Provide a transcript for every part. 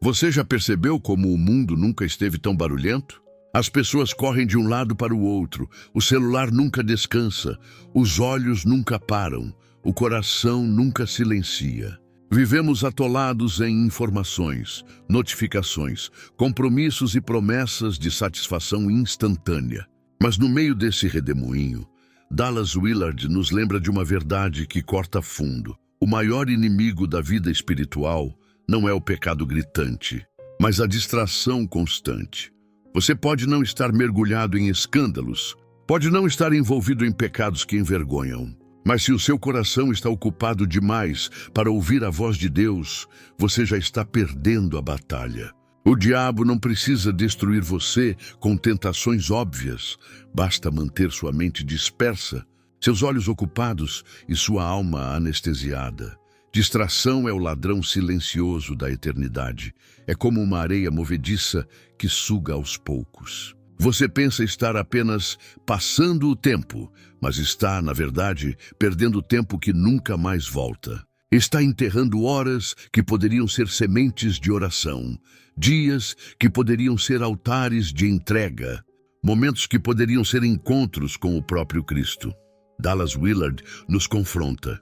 Você já percebeu como o mundo nunca esteve tão barulhento? As pessoas correm de um lado para o outro, o celular nunca descansa, os olhos nunca param, o coração nunca silencia. Vivemos atolados em informações, notificações, compromissos e promessas de satisfação instantânea. Mas no meio desse redemoinho, Dallas Willard nos lembra de uma verdade que corta fundo. O maior inimigo da vida espiritual não é o pecado gritante, mas a distração constante. Você pode não estar mergulhado em escândalos, pode não estar envolvido em pecados que envergonham, mas se o seu coração está ocupado demais para ouvir a voz de Deus, você já está perdendo a batalha. O diabo não precisa destruir você com tentações óbvias, basta manter sua mente dispersa, seus olhos ocupados e sua alma anestesiada. Distração é o ladrão silencioso da eternidade. É como uma areia movediça que suga aos poucos. Você pensa estar apenas passando o tempo, mas está, na verdade, perdendo tempo que nunca mais volta. Está enterrando horas que poderiam ser sementes de oração, dias que poderiam ser altares de entrega, momentos que poderiam ser encontros com o próprio Cristo. Dallas Willard nos confronta.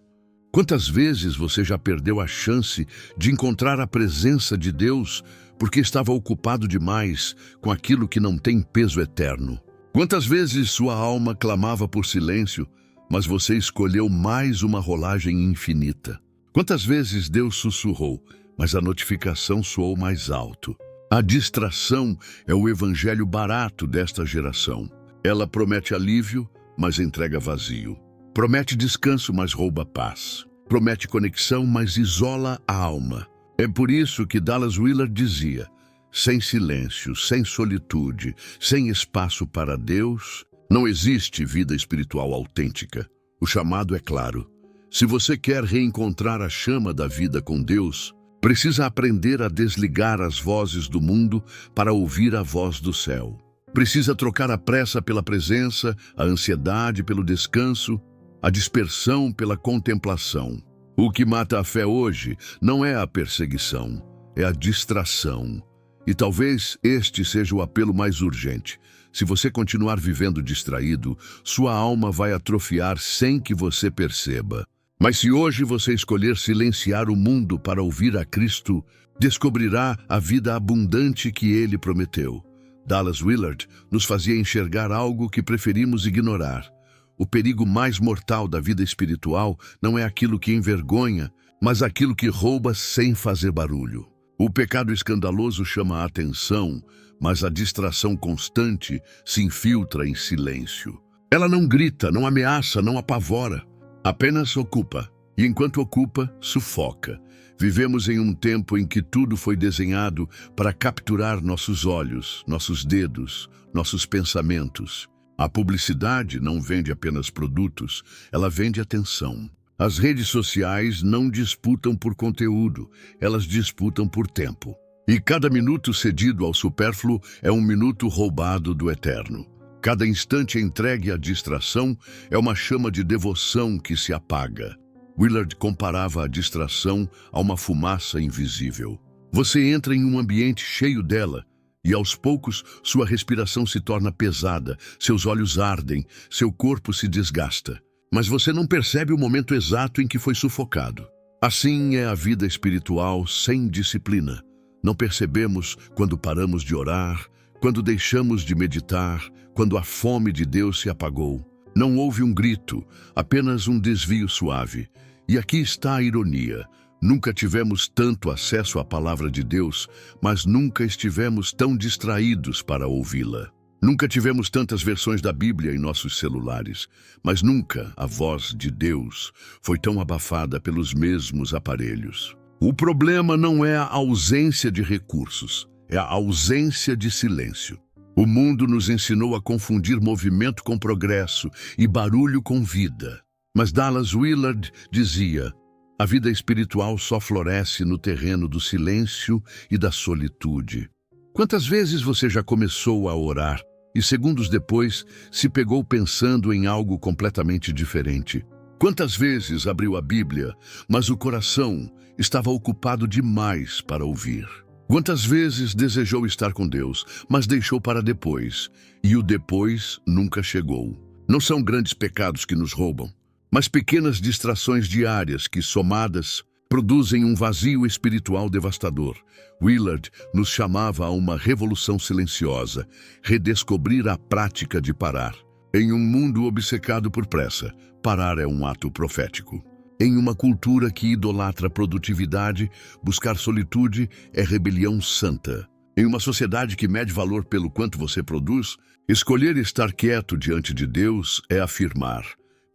Quantas vezes você já perdeu a chance de encontrar a presença de Deus porque estava ocupado demais com aquilo que não tem peso eterno? Quantas vezes sua alma clamava por silêncio, mas você escolheu mais uma rolagem infinita? Quantas vezes Deus sussurrou, mas a notificação soou mais alto? A distração é o evangelho barato desta geração. Ela promete alívio, mas entrega vazio. Promete descanso, mas rouba paz. Promete conexão, mas isola a alma. É por isso que Dallas Willard dizia: sem silêncio, sem solitude, sem espaço para Deus, não existe vida espiritual autêntica. O chamado é claro. Se você quer reencontrar a chama da vida com Deus, precisa aprender a desligar as vozes do mundo para ouvir a voz do céu. Precisa trocar a pressa pela presença, a ansiedade pelo descanso, a dispersão pela contemplação. O que mata a fé hoje não é a perseguição, é a distração. E talvez este seja o apelo mais urgente. Se você continuar vivendo distraído, sua alma vai atrofiar sem que você perceba. Mas se hoje você escolher silenciar o mundo para ouvir a Cristo, descobrirá a vida abundante que Ele prometeu. Dallas Willard nos fazia enxergar algo que preferimos ignorar. O perigo mais mortal da vida espiritual não é aquilo que envergonha, mas aquilo que rouba sem fazer barulho. O pecado escandaloso chama a atenção, mas a distração constante se infiltra em silêncio. Ela não grita, não ameaça, não apavora, apenas ocupa. E enquanto ocupa, sufoca. Vivemos em um tempo em que tudo foi desenhado para capturar nossos olhos, nossos dedos, nossos pensamentos. A publicidade não vende apenas produtos, ela vende atenção. As redes sociais não disputam por conteúdo, elas disputam por tempo. E cada minuto cedido ao supérfluo é um minuto roubado do eterno. Cada instante entregue à distração é uma chama de devoção que se apaga. Willard comparava a distração a uma fumaça invisível. Você entra em um ambiente cheio dela, e aos poucos sua respiração se torna pesada, seus olhos ardem, seu corpo se desgasta. Mas você não percebe o momento exato em que foi sufocado. Assim é a vida espiritual sem disciplina. Não percebemos quando paramos de orar, quando deixamos de meditar, quando a fome de Deus se apagou. Não houve um grito, apenas um desvio suave. E aqui está a ironia. Nunca tivemos tanto acesso à palavra de Deus, mas nunca estivemos tão distraídos para ouvi-la. Nunca tivemos tantas versões da Bíblia em nossos celulares, mas nunca a voz de Deus foi tão abafada pelos mesmos aparelhos. O problema não é a ausência de recursos, é a ausência de silêncio. O mundo nos ensinou a confundir movimento com progresso e barulho com vida. Mas Dallas Willard dizia: a vida espiritual só floresce no terreno do silêncio e da solitude. Quantas vezes você já começou a orar e segundos depois se pegou pensando em algo completamente diferente? Quantas vezes abriu a Bíblia, mas o coração estava ocupado demais para ouvir? Quantas vezes desejou estar com Deus, mas deixou para depois, e o depois nunca chegou. Não são grandes pecados que nos roubam, mas pequenas distrações diárias que, somadas, produzem um vazio espiritual devastador. Willard nos chamava a uma revolução silenciosa, redescobrir a prática de parar. Em um mundo obcecado por pressa, parar é um ato profético. Em uma cultura que idolatra a produtividade, buscar solitude é rebelião santa. Em uma sociedade que mede valor pelo quanto você produz, escolher estar quieto diante de Deus é afirmar: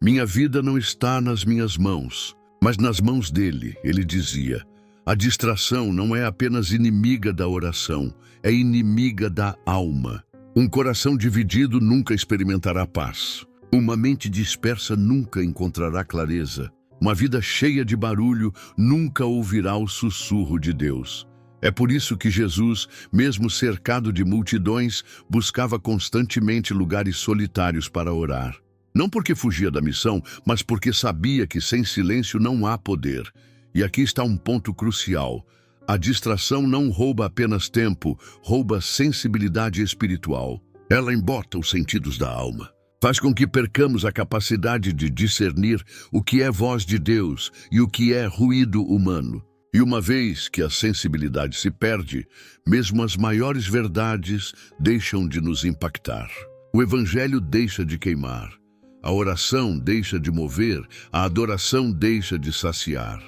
minha vida não está nas minhas mãos, mas nas mãos dele. Ele dizia: a distração não é apenas inimiga da oração, é inimiga da alma. Um coração dividido nunca experimentará paz. Uma mente dispersa nunca encontrará clareza. Uma vida cheia de barulho nunca ouvirá o sussurro de Deus. É por isso que Jesus, mesmo cercado de multidões, buscava constantemente lugares solitários para orar. Não porque fugia da missão, mas porque sabia que sem silêncio não há poder. E aqui está um ponto crucial. A distração não rouba apenas tempo, rouba sensibilidade espiritual. Ela embota os sentidos da alma. Faz com que percamos a capacidade de discernir o que é voz de Deus e o que é ruído humano. E uma vez que a sensibilidade se perde, mesmo as maiores verdades deixam de nos impactar. O evangelho deixa de queimar. A oração deixa de mover, a adoração deixa de saciar.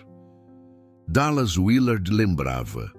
Dallas Willard lembrava: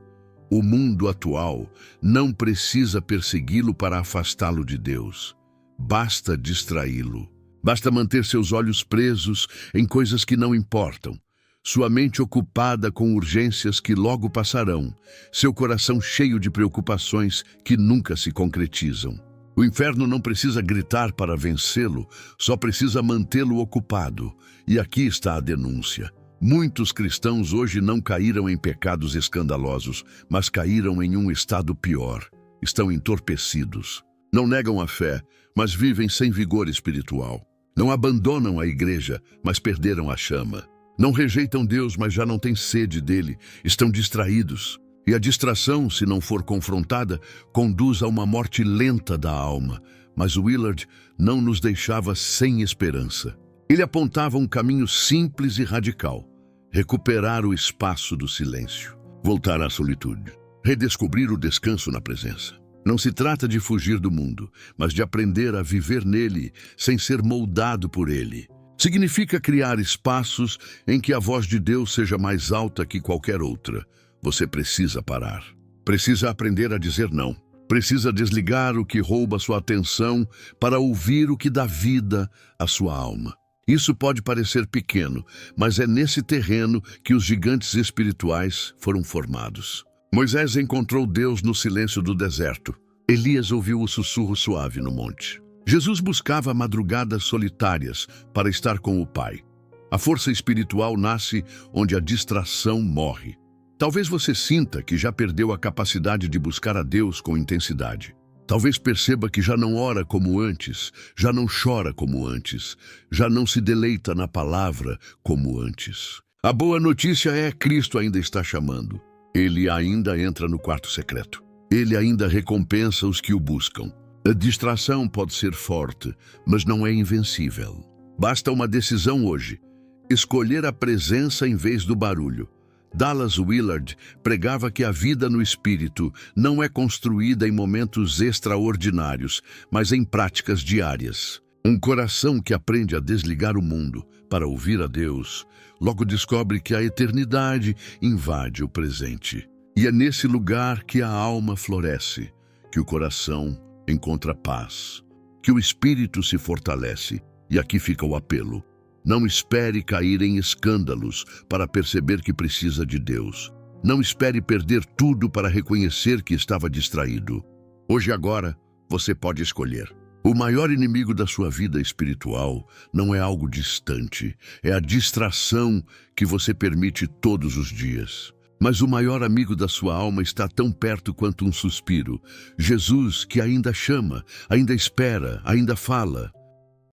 o mundo atual não precisa persegui-lo para afastá-lo de Deus. Basta distraí-lo. Basta manter seus olhos presos em coisas que não importam, sua mente ocupada com urgências que logo passarão, seu coração cheio de preocupações que nunca se concretizam. O inferno não precisa gritar para vencê-lo, só precisa mantê-lo ocupado. E aqui está a denúncia. Muitos cristãos hoje não caíram em pecados escandalosos, mas caíram em um estado pior. Estão entorpecidos. Não negam a fé, mas vivem sem vigor espiritual. Não abandonam a igreja, mas perderam a chama. Não rejeitam Deus, mas já não têm sede dele. Estão distraídos. E a distração, se não for confrontada, conduz a uma morte lenta da alma. Mas Willard não nos deixava sem esperança. Ele apontava um caminho simples e radical: recuperar o espaço do silêncio, voltar à solitude, redescobrir o descanso na presença. Não se trata de fugir do mundo, mas de aprender a viver nele sem ser moldado por ele. Significa criar espaços em que a voz de Deus seja mais alta que qualquer outra. Você precisa parar. Precisa aprender a dizer não. Precisa desligar o que rouba sua atenção para ouvir o que dá vida à sua alma. Isso pode parecer pequeno, mas é nesse terreno que os gigantes espirituais foram formados. Moisés encontrou Deus no silêncio do deserto. Elias ouviu o sussurro suave no monte. Jesus buscava madrugadas solitárias para estar com o Pai. A força espiritual nasce onde a distração morre. Talvez você sinta que já perdeu a capacidade de buscar a Deus com intensidade. Talvez perceba que já não ora como antes, já não chora como antes, já não se deleita na palavra como antes. A boa notícia é: Cristo ainda está chamando. Ele ainda entra no quarto secreto. Ele ainda recompensa os que o buscam. A distração pode ser forte, mas não é invencível. Basta uma decisão hoje: escolher a presença em vez do barulho. Dallas Willard pregava que a vida no espírito não é construída em momentos extraordinários, mas em práticas diárias. Um coração que aprende a desligar o mundo para ouvir a Deus, logo descobre que a eternidade invade o presente. E é nesse lugar que a alma floresce, que o coração encontra paz, que o espírito se fortalece. E aqui fica o apelo: não espere cair em escândalos para perceber que precisa de Deus. Não espere perder tudo para reconhecer que estava distraído. Hoje e agora, você pode escolher. O maior inimigo da sua vida espiritual não é algo distante, é a distração que você permite todos os dias. Mas o maior amigo da sua alma está tão perto quanto um suspiro. Jesus, que ainda chama, ainda espera, ainda fala.